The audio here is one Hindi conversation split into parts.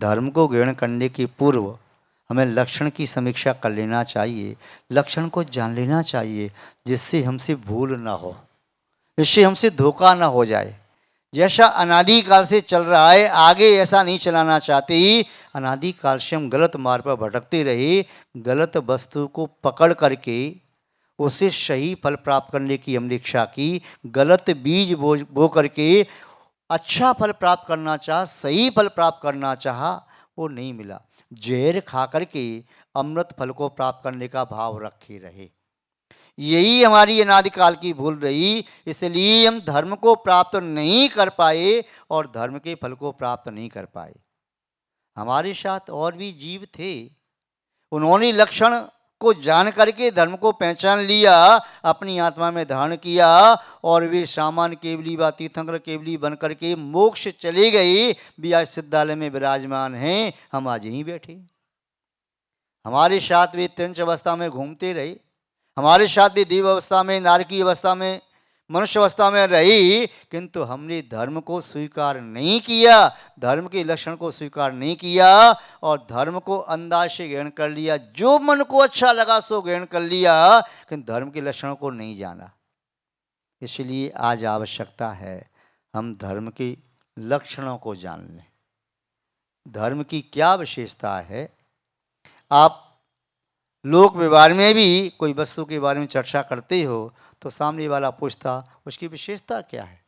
धर्म को ग्रहण करने के पूर्व हमें लक्षण की समीक्षा कर लेना चाहिए, लक्षण को जान लेना चाहिए, जिससे हमसे भूल ना हो, इससे हमसे धोखा ना हो जाए। जैसा अनादिकाल से चल रहा है, आगे ऐसा नहीं चलाना चाहते ही अनादिकाल से हम गलत मार्ग पर भटकते रहे, गलत वस्तु को पकड़ करके उसे सही फल प्राप्त करने की हमने इच्छा की, गलत बीज बो करके अच्छा फल प्राप्त करना चाहा, सही फल प्राप्त करना चाहा, वो नहीं मिला। जहर खा करके अमृत फल को प्राप्त करने का भाव रखे रहे, यही हमारी अनादिकाल की भूल रही। इसलिए हम धर्म को प्राप्त नहीं कर पाए और धर्म के फल को प्राप्त नहीं कर पाए। हमारे साथ और भी जीव थे, उन्होंने लक्षण को जान करके धर्म को पहचान लिया, अपनी आत्मा में धारण किया और वे सामान्य केवली व तीर्थंकर केवली बन करके मोक्ष चले गए। भी आज सिद्धालय में विराजमान हैं, हम आज यहीं बैठे। हमारे साथ वे त्रिंच अवस्था में घूमते रहे, हमारे साथ भी देव अवस्था में, नारकी अवस्था में, मनुष्य अवस्था में रही, किंतु हमने धर्म को स्वीकार नहीं किया, धर्म के लक्षण को स्वीकार नहीं किया और धर्म को अंदाज से ग्रहण कर लिया। जो मन को अच्छा लगा सो ग्रहण कर लिया, किंतु धर्म के लक्षणों को नहीं जाना। इसलिए आज आवश्यकता है हम धर्म के लक्षणों को जान लें। धर्म की क्या विशेषता है? आप लोक व्यवहार में भी कोई वस्तु के बारे में चर्चा करते हो तो सामने वाला पूछता उसकी विशेषता क्या है,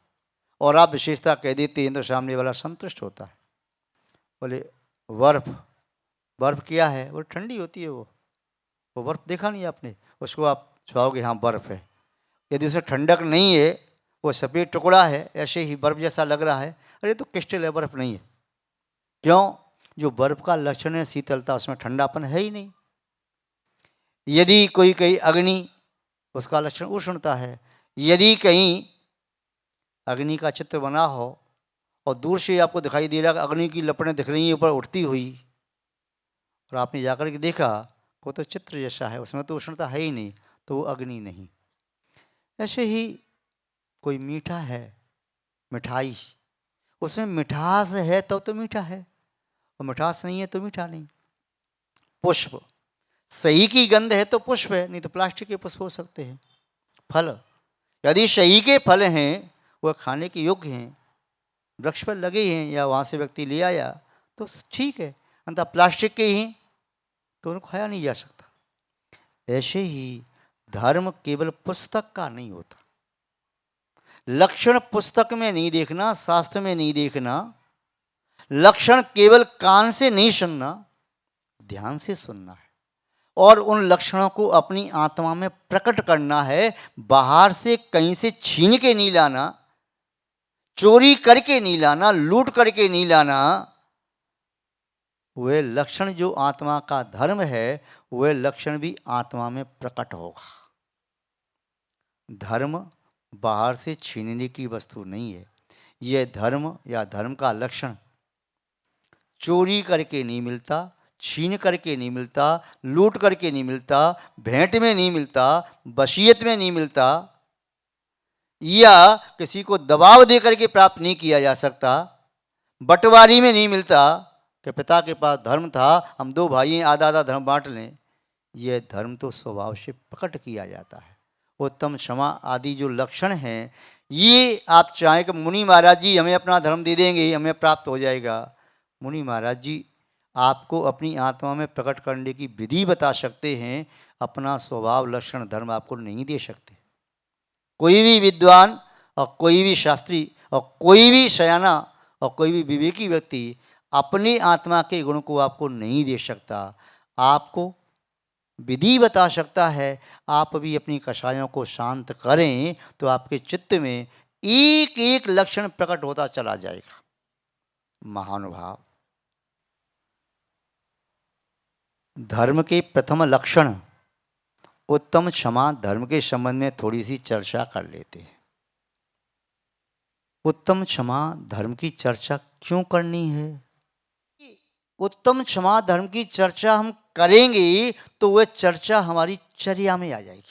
और आप विशेषता कह देते हैं तो सामने वाला संतुष्ट होता है। बोले बर्फ, बर्फ क्या है? वो ठंडी होती है, वो बर्फ देखा नहीं आपने, उसको आप छुआओगे, हाँ बर्फ है। यदि उसे ठंडक नहीं है, वो सफ़ेद टुकड़ा है, ऐसे ही बर्फ जैसा लग रहा है, अरे तो क्रिस्टल है, बर्फ नहीं है। क्यों? जो बर्फ का लक्षण है शीतलता, उसमें ठंडापन है ही नहीं। यदि कोई कहीं अग्नि, उसका लक्षण उष्णता है। यदि कहीं अग्नि का चित्र बना हो और दूर से आपको दिखाई दे रहा है अग्नि की लपटें दिख रही हैं ऊपर उठती हुई, और आपने जाकर के देखा वो तो चित्र जैसा है, उसमें तो उष्णता है ही नहीं, तो वो अग्नि नहीं। ऐसे ही कोई मीठा है, मिठाई, उसमें मिठास है तो मीठा है, और मिठास नहीं है तो मीठा नहीं। पुष्प, सही की गंध है तो पुष्प है, नहीं तो प्लास्टिक के पुष्प हो सकते हैं। फल, यदि सही के फल हैं, वह खाने के योग्य हैं, वृक्ष पर लगे हैं या वहाँ से व्यक्ति ले आया तो ठीक है, अंततः प्लास्टिक के ही तो उनको खाया नहीं जा सकता। ऐसे ही धर्म केवल पुस्तक का नहीं होता। लक्षण पुस्तक में नहीं देखना, शास्त्र में नहीं देखना, लक्षण केवल कान से नहीं सुनना, ध्यान से सुनना है और उन लक्षणों को अपनी आत्मा में प्रकट करना है। बाहर से कहीं से छीन के नहीं लाना, चोरी करके नहीं लाना, लूट करके नहीं लाना। वह लक्षण जो आत्मा का धर्म है, वह लक्षण भी आत्मा में प्रकट होगा। धर्म बाहर से छीनने की वस्तु नहीं है। यह धर्म या धर्म का लक्षण चोरी करके नहीं मिलता, छीन करके नहीं मिलता, लूट करके नहीं मिलता, भेंट में नहीं मिलता, वसीयत में नहीं मिलता, या किसी को दबाव दे करके प्राप्त नहीं किया जा सकता, बंटवारी में नहीं मिलता कि पिता के पास धर्म था, हम दो भाई हैं, आधा आधा धर्म बांट लें। यह धर्म तो स्वभाव से प्रकट किया जाता है। उत्तम, क्षमा आदि जो लक्षण हैं, ये आप चाहें कि मुनि महाराज जी हमें अपना धर्म दे देंगे, हमें प्राप्त हो जाएगा। मुनि महाराज जी आपको अपनी आत्मा में प्रकट करने की विधि बता सकते हैं, अपना स्वभाव लक्षण धर्म आपको नहीं दे सकते। कोई भी विद्वान और कोई भी शास्त्री और कोई भी सयाना और कोई भी विवेकी व्यक्ति अपनी आत्मा के गुण को आपको नहीं दे सकता। आपको विधि बता सकता है। आप भी अपनी कषायों को शांत करें तो आपके चित्त में एक एक लक्षण प्रकट होता चला जाएगा। महानुभाव, धर्म के प्रथम लक्षण उत्तम क्षमा, धर्म के संबंध में थोड़ी सी चर्चा कर लेते हैं। उत्तम क्षमा धर्म की चर्चा क्यों करनी है? उत्तम क्षमा धर्म की चर्चा हम करेंगे तो वह चर्चा हमारी चर्या में आ जाएगी।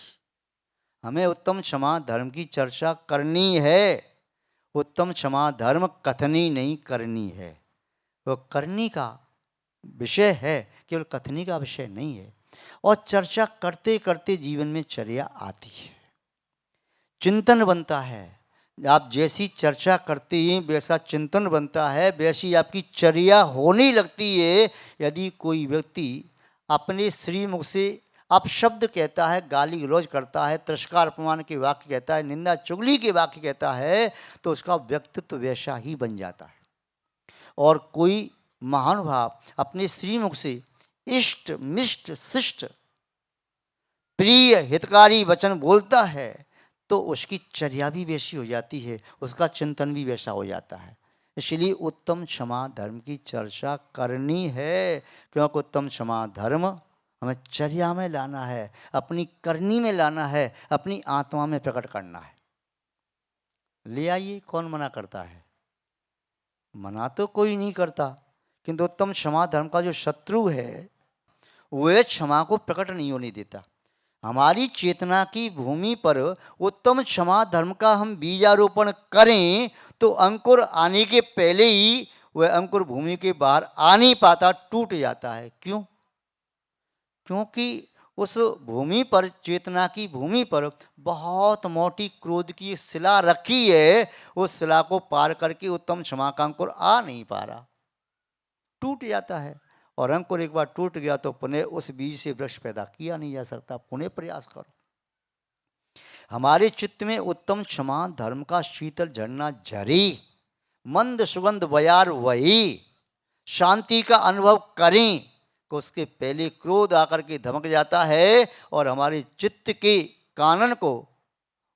हमें उत्तम क्षमा धर्म की चर्चा करनी है। उत्तम क्षमा धर्म कथनी नहीं करनी है, वो करनी का विषय है, केवल कथनी का विषय नहीं है। और चर्चा करते करते जीवन में चर्या आती है, चिंतन बनता है। आप जैसी चर्चा करते हैं वैसा चिंतन बनता है, वैसी आपकी चर्या होने लगती है। यदि कोई व्यक्ति अपने श्रीमुख से अपशब्द कहता है, गाली गलौज करता है, तिरस्कार अपमान के वाक्य कहता है, निंदा चुगली के वाक्य कहता है, तो उसका व्यक्तित्व वैसा ही बन जाता है। और कोई महानुभाव अपने श्रीमुख से इष्ट मिष्ट शिष्ट प्रिय हितकारी वचन बोलता है, तो उसकी चर्या भी वैसी हो जाती है, उसका चिंतन भी वैसा हो जाता है। इसलिए उत्तम क्षमा धर्म की चर्चा करनी है, क्योंकि उत्तम क्षमा धर्म हमें चर्या में लाना है, अपनी करनी में लाना है, अपनी आत्मा में प्रकट करना है। ले आइए, कौन मना करता है? मना तो कोई नहीं करता, किंतु उत्तम क्षमा धर्म का जो शत्रु है वह क्षमा को प्रकट नहीं होने देता। हमारी चेतना की भूमि पर उत्तम क्षमा धर्म का हम बीजारोपण करें तो अंकुर आने के पहले ही वह अंकुर भूमि के बाहर आ नहीं पाता, टूट जाता है। क्यों? क्योंकि उस भूमि पर, चेतना की भूमि पर बहुत मोटी क्रोध की शिला रखी है, उस शिला को पार करके उत्तम क्षमा का अंकुर आ नहीं पा रहा, टूट जाता है। और अंकुर एक बार टूट गया तो पुनः उस बीज से वृक्ष पैदा किया नहीं जा सकता, पुनः प्रयास करो। हमारे चित्त में उत्तम क्षमा धर्म का शीतल झरना झरे, मंद सुगंध बयार वही, शांति का अनुभव करें, तो उसके पहले क्रोध आकर के धमक जाता है और हमारे चित्त के कानन को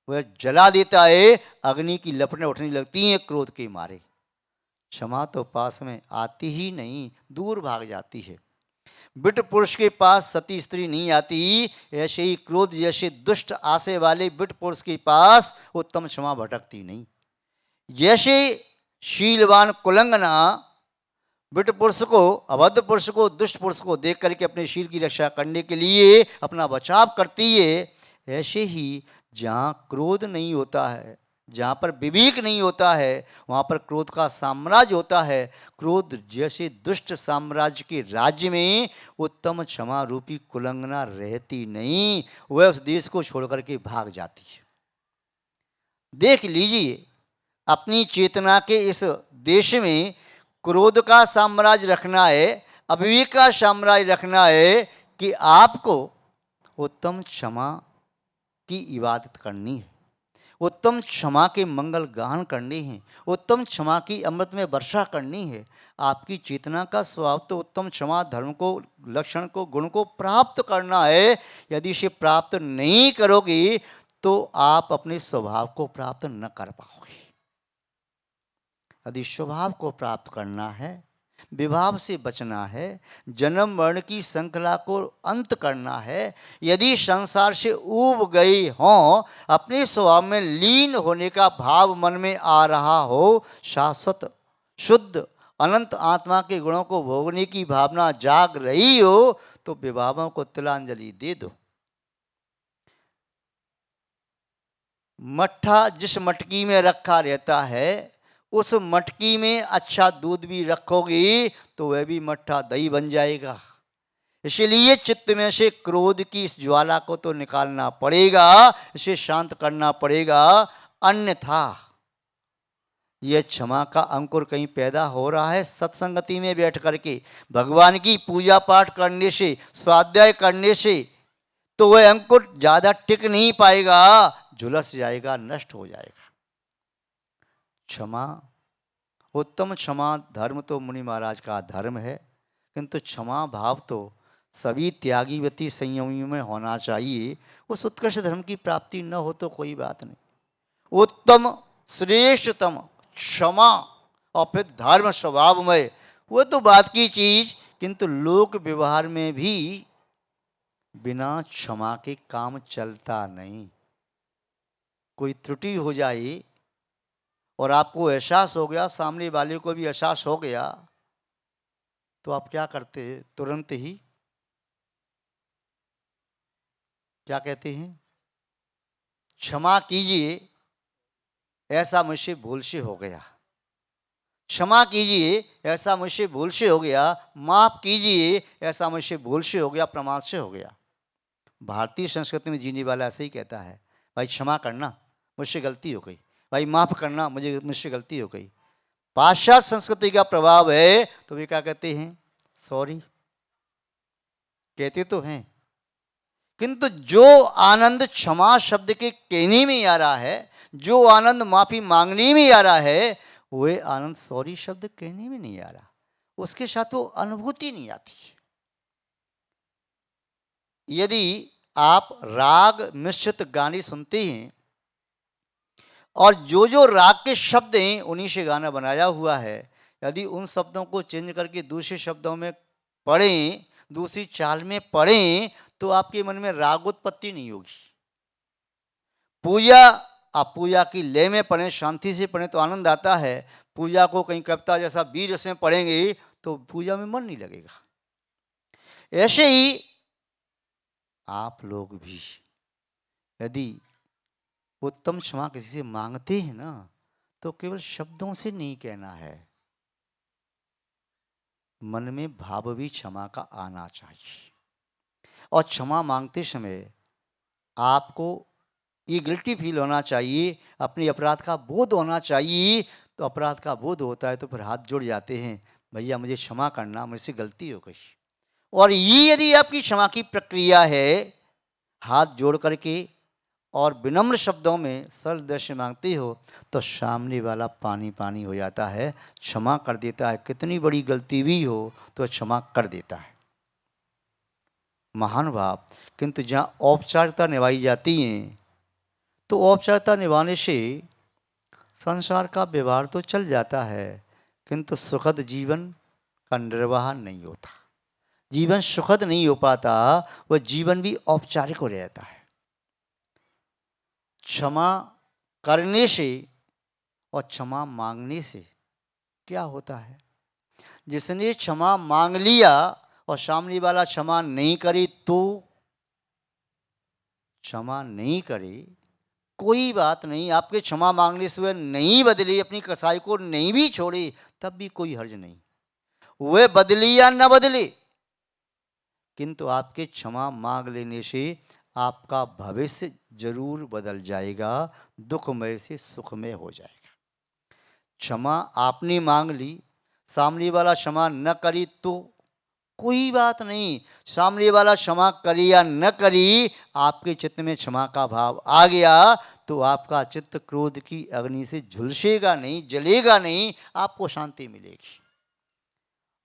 वह जला देता है, अग्नि की लपटें उठने लगती हैं क्रोध के मारे। क्षमा तो पास में आती ही नहीं, दूर भाग जाती है। विट पुरुष के पास सती स्त्री नहीं आती, ऐसे ही क्रोध जैसे दुष्ट आशय वाले विट पुरुष के पास उत्तम क्षमा भटकती नहीं। जैसे शीलवान कुलंगना विट पुरुष को, अभद्र पुरुष को, दुष्ट पुरुष को देख करके अपने शील की रक्षा करने के लिए अपना बचाव करती है, ऐसे ही जहाँ क्रोध नहीं होता है, जहाँ पर विवेक नहीं होता है, वहाँ पर क्रोध का साम्राज्य होता है। क्रोध जैसे दुष्ट साम्राज्य के राज्य में उत्तम क्षमा रूपी कुलंगना रहती नहीं, वह उस देश को छोड़कर के भाग जाती है। देख लीजिए, अपनी चेतना के इस देश में क्रोध का साम्राज्य रखना है, अविवेक का साम्राज्य रखना है, कि आपको उत्तम क्षमा की इबादत करनी है, उत्तम क्षमा के मंगल गान करने हैं, उत्तम क्षमा की अमृत में वर्षा करनी है। आपकी चेतना का स्वभाव तो उत्तम क्षमा धर्म को, लक्षण को, गुण को प्राप्त करना है। यदि इसे प्राप्त नहीं करोगे तो आप अपने स्वभाव को प्राप्त न कर पाओगे। यदि स्वभाव को प्राप्त करना है, विभाव से बचना है, जन्म मरण की श्रृंखला को अंत करना है, यदि संसार से ऊब गई हों, अपने स्वभाव में लीन होने का भाव मन में आ रहा हो, शाश्वत शुद्ध अनंत आत्मा के गुणों को भोगने की भावना जाग रही हो, तो विभावों को तिलांजलि दे दो। मट्ठा जिस मटकी में रखा रहता है, उस मटकी में अच्छा दूध भी रखोगी तो वह भी मट्ठा दही बन जाएगा। इसलिए चित्त में से क्रोध की इस ज्वाला को तो निकालना पड़ेगा, इसे शांत करना पड़ेगा, अन्यथा यह क्षमा का अंकुर कहीं पैदा हो रहा है सत्संगति में बैठ करके, भगवान की पूजा पाठ करने से, स्वाध्याय करने से, तो वह अंकुर ज्यादा टिक नहीं पाएगा, झुलस जाएगा, नष्ट हो जाएगा। क्षमा, उत्तम क्षमा धर्म तो मुनि महाराज का धर्म है, किंतु क्षमा भाव तो सभी त्यागीवती संयमियों में होना चाहिए। उस उत्कृष्ट धर्म की प्राप्ति न हो तो कोई बात नहीं। उत्तम श्रेष्ठतम क्षमा और फिर धर्म स्वभावमय, वो तो बात की चीज, किंतु लोक व्यवहार में भी बिना क्षमा के काम चलता नहीं। कोई त्रुटि हो जाए और आपको एहसास हो गया, सामने वाले को भी एहसास हो गया, तो आप क्या करते हैं? तुरंत ही क्या कहते हैं? क्षमा कीजिए, ऐसा मुझसे भूल से हो गया। क्षमा कीजिए, ऐसा मुझसे भूल से हो गया, माफ़ कीजिए, ऐसा मुझसे भूल से हो गया, प्रमाद से हो गया। भारतीय संस्कृति में जीने वाला ऐसे ही कहता है, भाई क्षमा करना, मुझसे गलती हो गई, भाई माफ़ करना, मुझसे गलती हो गई। पाश्चात्य संस्कृति का प्रभाव है तो वे क्या कहते हैं, सॉरी कहते तो हैं, किंतु जो आनंद क्षमा शब्द के कहने में आ रहा है, जो आनंद माफी मांगने में आ रहा है, वह आनंद सॉरी शब्द कहने में नहीं आ रहा, उसके साथ वो अनुभूति नहीं आती। यदि आप राग मिश्रित गाने सुनते हैं और जो जो राग के शब्द हैं उन्हीं से गाना बनाया हुआ है, यदि उन शब्दों को चेंज करके दूसरे शब्दों में पढ़ें, दूसरी चाल में पढ़ें, तो आपके मन में राग उत्पत्ति नहीं होगी। पूजा, आप पूजा की लय में पढ़ें, शांति से पढ़ें तो आनंद आता है। पूजा को कहीं कविता जैसा वीर रस में पढ़ेंगे तो पूजा में मन नहीं लगेगा। ऐसे ही आप लोग भी यदि उत्तम क्षमा किसी से मांगते हैं ना, तो केवल शब्दों से नहीं कहना है, मन में भाव भी क्षमा का आना चाहिए। और क्षमा मांगते समय आपको ये गिल्टी फील होना चाहिए, अपने अपराध का बोध होना चाहिए। तो अपराध का बोध होता है तो फिर हाथ जुड़ जाते हैं, भैया मुझे क्षमा करना, मुझसे गलती हो गई। और ये यदि आपकी क्षमा की प्रक्रिया है, हाथ जोड़ करके और विनम्र शब्दों में सरल दृश्य मांगते हो, तो सामने वाला पानी पानी हो जाता है, क्षमा कर देता है। कितनी बड़ी गलती भी हो तो क्षमा कर देता है, महान भाव। किंतु जहाँ औपचारिकता निभाई जाती हैं, तो औपचारिकता निभाने से संसार का व्यवहार तो चल जाता है, किंतु सुखद जीवन का निर्वाह नहीं होता। जीवन सुखद नहीं हो पाता, वह जीवन भी औपचारिक हो रहता है। क्षमा करने से और क्षमा मांगने से क्या होता है, जिसने क्षमा मांग लिया और सामने वाला क्षमा नहीं करे, तो क्षमा नहीं करे कोई बात नहीं, आपके क्षमा मांगने से वह नहीं बदली, अपनी कसाई को नहीं भी छोड़ी, तब भी कोई हर्ज नहीं। वह बदली या न बदली, किंतु आपके क्षमा मांग लेने से आपका भविष्य जरूर बदल जाएगा, दुखमय से सुखमय हो जाएगा। क्षमा आपने मांग ली, सामने वाला क्षमा न करी तो कोई बात नहीं, सामने वाला क्षमा करी या न करी, आपके चित्त में क्षमा का भाव आ गया तो आपका चित्त क्रोध की अग्नि से झुलसेगा नहीं, जलेगा नहीं, आपको शांति मिलेगी।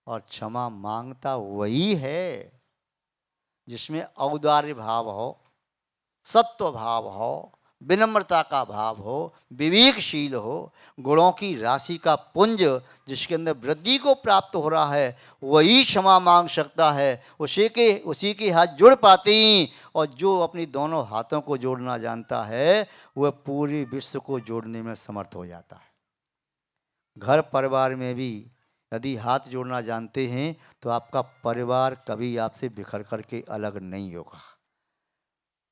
और क्षमा मांगता वही है जिसमें औदार्य भाव हो, सत्व भाव हो, विनम्रता का भाव हो, विवेकशील हो, गुणों की राशि का पुंज जिसके अंदर वृद्धि को प्राप्त हो रहा है, वही क्षमा मांग सकता है। उसी के हाथ जुड़ पाते हैं। और जो अपनी दोनों हाथों को जोड़ना जानता है, वह पूरे विश्व को जोड़ने में समर्थ हो जाता है। घर परिवार में भी यदि हाथ जोड़ना जानते हैं तो आपका परिवार कभी आपसे बिखर करके अलग नहीं होगा।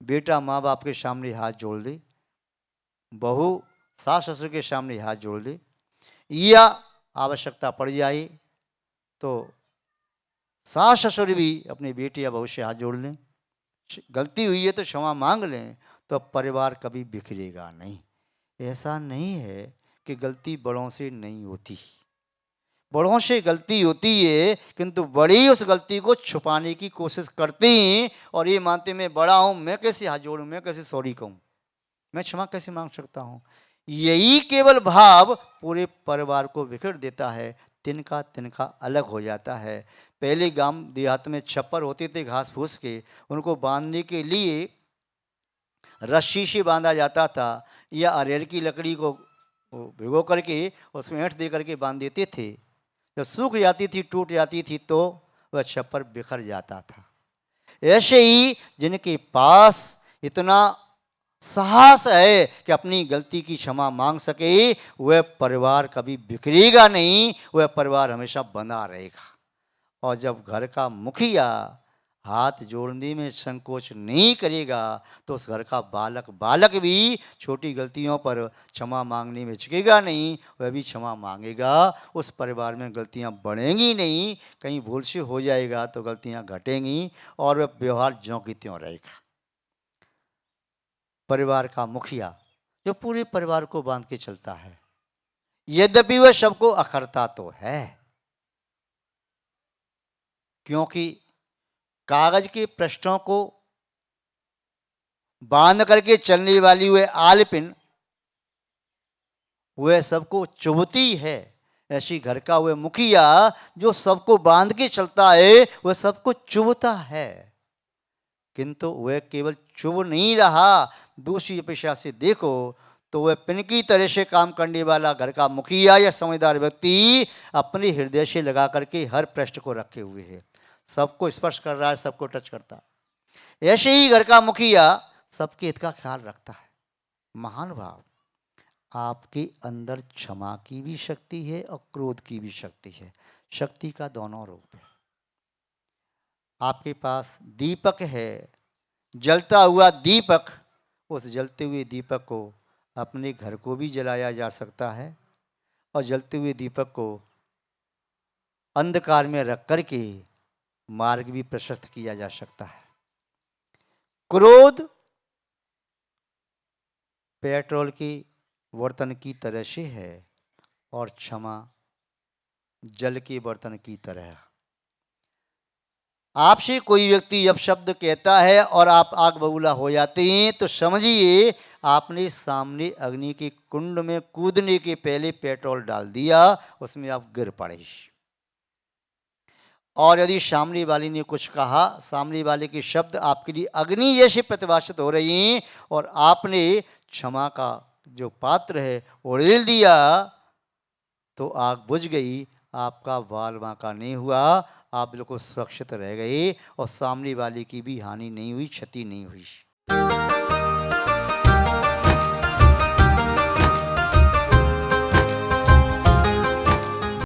बेटा माँ बाप के सामने हाथ जोड़ दे, बहू सास ससुर के सामने हाथ जोड़ दे, या आवश्यकता पड़ जाए तो सास ससुर भी अपने बेटे या बहू से हाथ जोड़ लें, गलती हुई है तो क्षमा मांग लें, तो परिवार कभी बिखरेगा नहीं। ऐसा नहीं है कि गलती बड़ों से नहीं होती, बड़ों से गलती होती है, किंतु बड़ी उस गलती को छुपाने की कोशिश करते हैं और ये मानते मैं बड़ा हूं, मैं कैसे हाथ जोड़ूं, मैं कैसे सॉरी कहूं, मैं क्षमा कैसे मांग सकता हूं। यही केवल भाव पूरे परिवार को बिखेर देता है, तिनका तिनका अलग हो जाता है। पहले गांव देहात में छप्पर होते थे घास फूस के, उनको बांधने के लिए रस्सी से बांधा जाता था, या अरेर की लकड़ी को भिगो करके उसमें ऐंठ दे करके बांध देते थे। जब सूख जाती थी, टूट जाती थी, तो वह छप्पर बिखर जाता था। ऐसे ही जिनके पास इतना साहस है कि अपनी गलती की क्षमा मांग सके, वह परिवार कभी बिखरेगा नहीं, वह परिवार हमेशा बना रहेगा। और जब घर का मुखिया हाथ जोड़ने में संकोच नहीं करेगा तो उस घर का बालक भी छोटी गलतियों पर क्षमा मांगने में झुकेगा नहीं, वह भी क्षमा मांगेगा। उस परिवार में गलतियां बढ़ेंगी नहीं, कहीं भूल से हो जाएगा तो गलतियां घटेंगी और वह व्यवहार ज्यों की त्यों रहेगा। परिवार का मुखिया जो पूरे परिवार को बांध के चलता है, यद्यपि वह सबको अखरता तो है, क्योंकि कागज के पृष्ठों को बांध करके चलने वाली वह आलपिन वह सबको चुभती है। ऐसी घर का वह मुखिया जो सबको बांध के चलता है वह सबको चुभता है, किंतु वह केवल चुभ नहीं रहा, दूसरी अपेक्षा से देखो तो वह पिन की तरह से काम करने वाला घर का मुखिया या समझदार व्यक्ति अपने हृदय से लगा करके हर पृष्ठ को रखे हुए है, सबको स्पर्श कर रहा है, सबको टच करता है। ऐसे ही घर का मुखिया सबके हित का ख्याल रखता है। महान भाव, आपके अंदर क्षमा की भी शक्ति है और क्रोध की भी शक्ति है, शक्ति का दोनों रूप है। आपके पास दीपक है, जलता हुआ दीपक, उस जलते हुए दीपक को अपने घर को भी जलाया जा सकता है और जलते हुए दीपक को अंधकार में रख करके मार्ग भी प्रशस्त किया जा सकता है। क्रोध पेट्रोल की बर्तन की तरह से है और क्षमा जल के बर्तन की तरह। आपसे कोई व्यक्ति जब शब्द कहता है और आप आग बबूला हो जाते हैं तो समझिए आपने सामने अग्नि के कुंड में कूदने के पहले पेट्रोल डाल दिया, उसमें आप गिर पड़े। और यदि सामने वाले ने कुछ कहा, सामने वाले के शब्द आपके लिए अग्नि जैसे प्रतिभाषित हो रही हैं और आपने क्षमा का जो पात्र है उड़ेल दिया तो आग बुझ गई, आपका बाल बांका नहीं हुआ, आप बिल्कुल सुरक्षित रह गए और सामने वाले की भी हानि नहीं हुई, क्षति नहीं हुई।